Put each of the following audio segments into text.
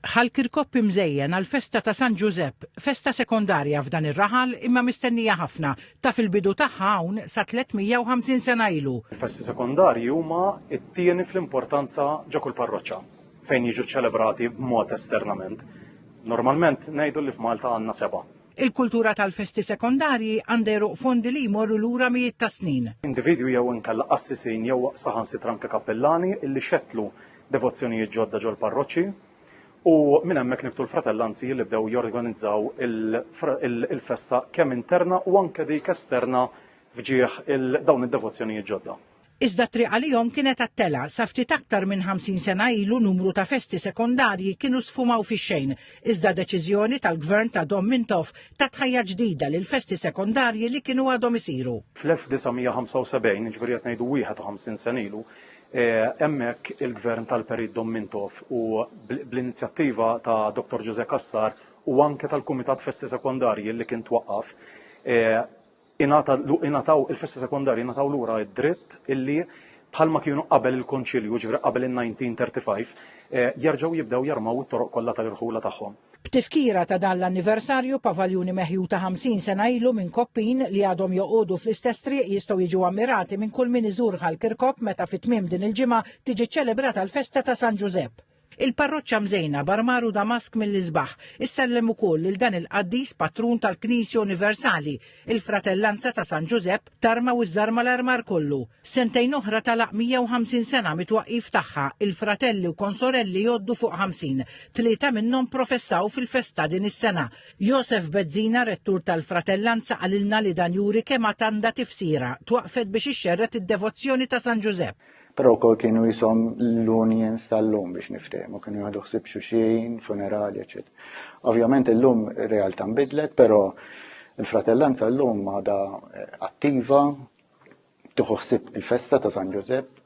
Ħal-Kirkop imżejjen għal-festa ta' San Giuseppe, festa sekondarja f'dan ir-raħal imma mistennija ħafna ta' fil-bidu tagħha hawn sa 350 sena ilu. Il-festi sekondarji huma t-tieni fl-importanza ġo kull parroċċa fejn jiġu ċelebrati b'mod esternament. Normalment ngħidu li f'Malta għandna 7. Il-kultura tal-festi sekondarji għandha fondi li jmorru lura mijiet ta' snin. Individwi jew inkella assisin jew saħansitra anke kappellani illi xettlu devozzjonijiet ġodda ġol parroċċi. U minn hemmhekk nibtu l-fratellanzi li bdew jorganizzaw il-festa kemm interna u anke dik esterna fġieħ dawn id-devozzjonijiet ġodda. Iżda triq għalihom kienet għat-tela sa ftit aktar minn 50 sena ilu numru ta' festi sekondarji kienu sfumaw fix-xejn. Iżda deċiżjoni tal-Gvern ta' Dom Mintoff ta' tħajja ġdida lil festi sekondarji li kienu għadhom isiru. Fl-1975, ġifieri qed ngħidu 51 sena ilu, hemmhekk il-Gvern tal-Perit Dom Mintoff u bl-inizjattiva ta' Dr. Giuseppe Kassar u anke tal-Kumitat Festi Sekondarji li kien twaqqaf ingħataw il-festi sekondarji ingħataw lura d-dritt illi bħalma kienu qabel il-konċilju ġifieri qabel il-1935 jerġgħu jibdew jarmaw it-toroq kollha tal-irħula tagħhom. B'tifkira ta' dan l-anniversarju pavaljuni meħju ta' 50 sena ilu minn koppin li għadhom joqogħdu fl-istess triq jistgħu jiġu ammirati minn kull min iżur ħal-Kirkop meta fit-tmiem din il-ġimgħa tiġi ċċelebrata l-festa ta' San Giuseppe. Il-parroċċa mżejna Barmaru Damask mill-Isbaħ issellem ukoll lil dan il-qaddis patrun tal-Knisja Universali, il-Fratellanza ta' San Giuseppe tarma u żarma l-armar kollu. Sentejn oħra talaq 150 sena mitwaqqif tagħha, il-fratelli u konsorelli jgħoddu fuq 50, 3 minnhom professaw fil-festa din is-sena. Josef Bezzina, rettur tal-Fratellanza, għalilna li dan juri kemm għandha tifsira twaqfet biex ixxerret id-devozzjoni ta' San Giuseppe. Però wkoll kienu jisom l-unions tal-lum biex niftehmu, kienu jgħadu ħsieb xuxin, funerali, ecc. Ovvjament illum ir-realtà nbidlet, però il-Fratellanza llum għadha attiva tieħu ħsieb il-festa ta' San Giuseppe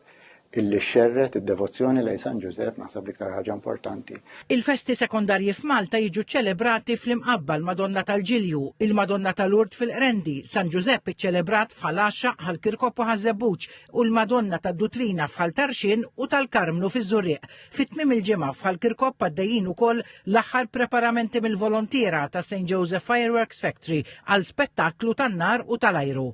illi xerret id-devozzjoni lejn San Giuseppe naħseb l-iktar ħaġa importanti. Il-festi sekondarji f'Malta jiġu ċelebrati fl-imqabba l-Madonna tal-Ġilju, il-Madonna tal-Urd fil-Qrendi, San Giuseppe iċċelebrat f'Ħalaxxa, ħal-Kirkop u ħażebbuġ u l-Madonna tad-Dutrina f'Ħal-Tarxin u tal-Karmlu fiż-Żurieq. Fit-tmiem il-ġimgħa f'Ħal-Kirkop għaddejjin ukoll l-aħħar preparamenti mill-volontiera ta' St. Joseph Fireworks Factory għal spettaklu tan-nar u tal-ajru.